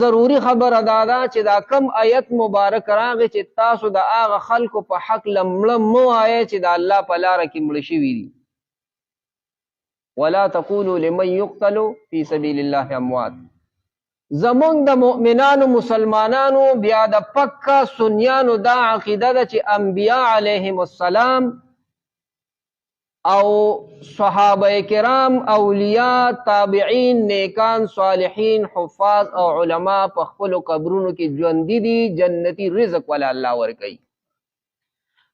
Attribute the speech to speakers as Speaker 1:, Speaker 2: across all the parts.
Speaker 1: ضروري خبره دادا چې دا کم آیت مبارک راغی چې تاسو د هغه خلکو په حق لمړه مو وایئ چې د الله په لاره کې مړه شوي دي. ولا تقولوا لمن يقتل في سبيل الله اموات. زمونږ د مؤمنانو مسلمانانو بیا د پکا سنیانو دا عقیده ده چې انبیاء علیهم السلام او صحابه کرام اولیاء تابعین نیکان صالحین حفاظ او علما په خپلو قبرونو کې ژوندي دي، جنتی رزق ولا الله ورکوي.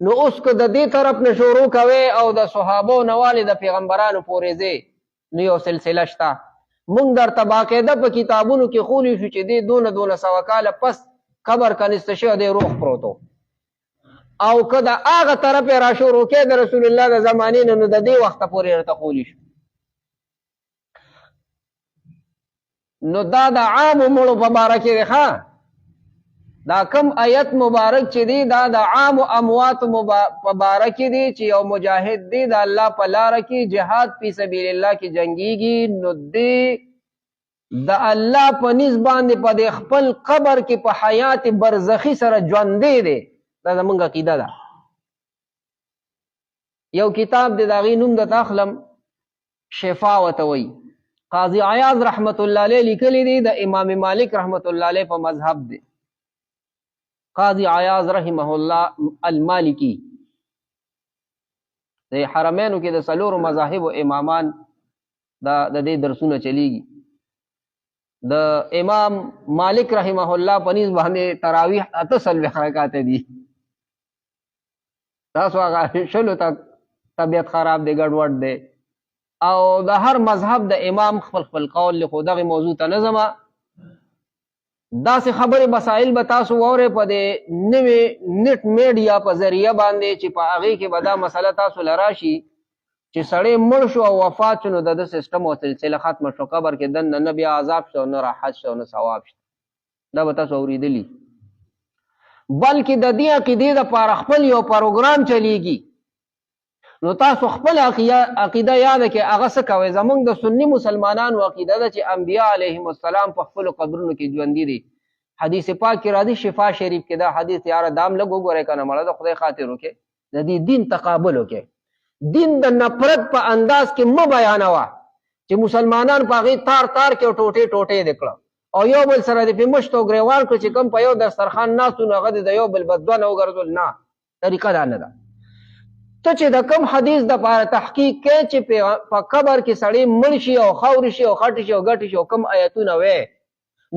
Speaker 1: نو اوس که د دې طرف نه شروع کوي او د صحابو نه والې د پیغمبرانو پورې ځې، نو یو سلسله شته. مونږ درته باقاعده په کتابونو کې خولی شو چې دې دونه سوه کاله پس قبر کنسته شوی دی روغ پروت و. او که د هغه طرف یې را شروع کې د رسول الله د زمانې نه، نو د دې وخته پورې ورته خولی شو. نو دا د عامو مړو په باره کې دی. ښه دا کم آیت مبارک چې دی دا د عامو امواتو په باره کې دی چې یو مجاهد دی د الله په لاره کې جهاد فی سبیل الله کې جنګیږي، نو دی د الله په نس باندې په د خپل قبر کې په حیات برزخی سره ژوندی دی. دا زمونږ عقیده ده. یو کتاب دی د هغې نوم درته اخلم، شفا ورته وایي. قاضي عیاض رحمت الله علیه لیکلی دی، د امام مالک رحمت الله علیه په مذهب دی. قاضي عیاض رحمه الله المالکی د حرمینو کې د څلورو مذاهبو امامان د دې درسونه چلیږي. د امام مالک رحمه الله په نسبت باندې تراویح 48 رکعات دي. تاسو هغه شلو ته طبیعت خراب دی، ګډوډ دی. او د هر مذهب د امام خپل قول له خو دغه موضوع ته نه ځمه. داسې خبرې مسائل به تاسو واورئ په د نوې نت میډیا په ذریعه باندې چې په هغې کې به دا مسله تاسو له راشي چې سړی مړ شو او وفات شو، نو د ده سیسټم او سلسله ختمه شو، قبر کې دننه نه بیا عذاب شته، نه راحت شته، نه ثواب شته. دا به تاسو اورېدلي. بلکې د دې عقیدې دپاره خپل یو پروګرام چلیږي. نو تاسو خپل عقیده یاده کې هغه څه کوئ. زمونږ د سني مسلمانانو عقیده ده چې انبیاء علیهم السلام په خپلو قبرونو کې ژوندي دي. حدیث پاک کې راځي شفا شریف کې دا حدیث، یاره دام لږ وګورئ که نه مړه د خدای خاطر وکړئ. د دې دین تقابل وکړئ. دین د نفرت په انداز کې مه بیانوه چې مسلمانان په هغې تار کې او ټوټې ټوټې دې کړه او یو بل سره دې پې مشت او ګریوان کړه چې کوم په یو دسترخوان ناست و نو هغه دې د یو بل بدونه وګرځول. نه، طریقه دا نه ده. ته چې د کم حدیث دپاره تحقیق کوې چې په قبر کې سړی مړ شي او خاورې شي او خټې شي او ګټې شي او کم آیتونه وی،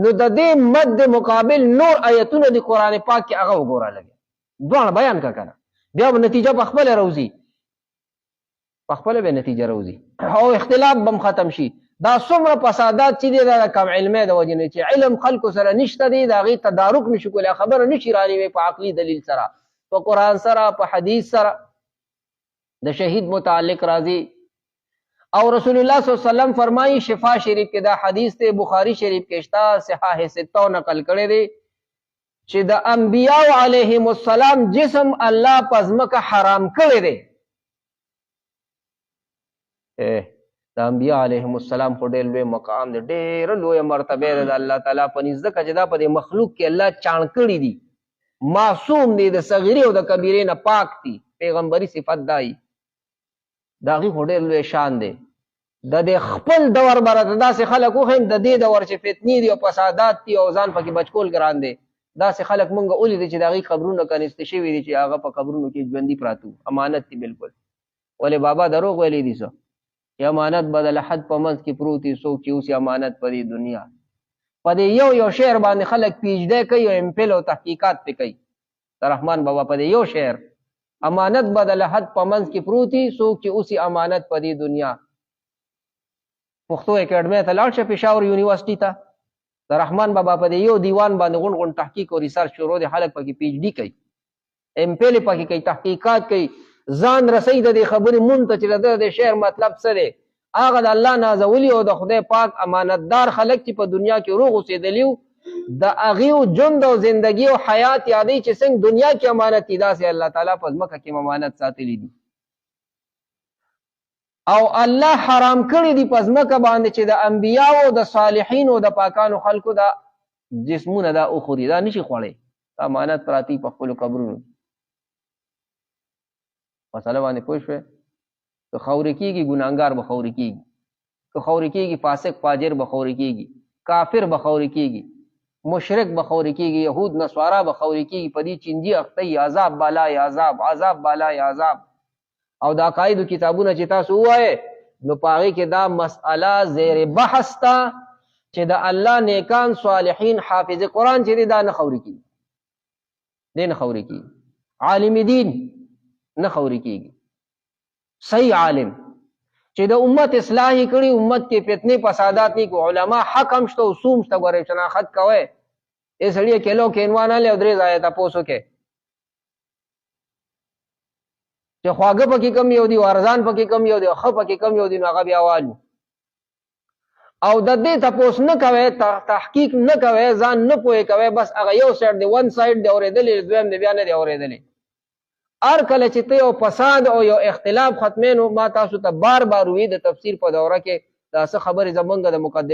Speaker 1: نو د دې مد مقابل نور آیتونه د قرآن پاک کې هغه وګوره لګي. دواړه بیان که که نه بیا به نتیجه په خپله روځي، په خپله به نتیجه روځي او اختلاف به ختم شي. دا څومره فسادات چې دی دا د کم علمۍ د وجې نه چې علم خلکو سره نشته دی، د هغې تدارک نشي کولی، خبره نشي رانیوی په عقلي دلیل سره، په قرآن سره، په حدیث سره. د شهید متعلق راځي او رسول الله صلی الله علیه وسلم فرمایي شفا شریف کې دا حدیث ته بخاری شریف کې شته، صحاح سته نقل کړی دی چې د انبیاء علیهم السلام جسم الله په ځمکه حرام کړی دی. د انبیاء علیهم السلام خو ډېر لوی مقام دی، ډېره لویه مرتبه ده د الله تعالی په نزد، ځکه چې دا په دې مخلوق کې الله چاڼ کړي دي، معصوم دی، د صغیرې او د کبیرې نه پاک دي، پیغمبري صفت دی. د هغې خو ډېر لوی شان دی. د دې خپل دور بره ته داسې خلک وښیم، د دې دور چې فتنې دي او فسادات دي او ځان پکې بچکول ګران دی، داسې خلک مونږ ولیدي چې د هغې قبرونه کنسته شوي دي چې هغه په قبرونو کې ژوندي پراته وو. امانت دي بالکل. ولې بابا دروغ ویلی دي څه چې امانت به د لحد په منځ کې پروت وي. څوک چې اوس امانت په دې دنیا په دې یو شعر باندې خلک پی ایچ ډی کوي او امفل او تحقیقات پې کوي. د رحمان بابا په دې یو شعر امانت به د لحد په منځ کې پروت وي، څوک چې اوس امانت په دې دنیا. پښتو اکیډمۍ ته لاړ شه پېښور یونیورسټي ته، د رحمان بابا په دې یو دیوان باندې غونډ غونډ تحقیق او ریسرچ شروع دی، خلک پکې پی ایچ ډي کوي، امفل یې پکې کوي، تحقیقات کوي، ځان رسوي د دې خبرې مونږ ته چې د شعر مطلب څه دی. هغه د الله نازولي او د خدای پاک امانتدار خلک چې په دنیا کې روغ اوسېدلي وو، د هغې ژوند او زندګي او حیات یادوي چې څنګه دنیا کې امانت دي، داسې الله تعالی په ځمکه کې امانت ساتلی دي. او الله حرام کړي دي په ځمکه باندې چې د انبیاو د صالحینو د پاکانو خلکو د جسمونه دا اخوري دا نشي خوړی امانت پراتی په خپلو قبرونو مسله باندې پوه شوې که خورې کېږي ګناهګار به خورې کېږي که خورې کېږي فاسق فاجر به خورې کېږي کافر به خورې کېږي مشرک به خورې کېږي یهود نصوارا به خورې کېږي په دې چینجي اخته عذاب بالای عذاب عذاب بالای عذاب او د عقایدو کتابونه چې تاسو ووایې نو په هغې کې دا مسئله زیر بحث ته چې د الله نیکان صالحین حافظ قرآن چې دی دا نه خورې کېږي دی نه خورې کېږي عالم دین نه خورې کېږي صحیح عالم چې د امت اصلاحی کړي امت کې فتنې فسادات نه کو علما حق هم شته اصوم شته ګورې شناخت کوئ ای سړی کیلو کینوا نه لې او درې ځایه تپوس وکړئ چې خواږه پکې کم یو دي ارزان پکې کم یو دي ښه پکې کم یو دي نو هغه بیا والو او د دې تپوس نه کوئ تحقیق نه کوئ ځان نه پوهې کوئ بس هغه یو سایډ دی ون سایډ دی اورېدلې دویم دی بیا نه دی اورېدلې هر کله چې ته یو فساد او یو اختلاف ختمې نو ما تاسو ته بار بار وی د تفسیر په دوره کې دا څه خبرې زمونږ د مقدمه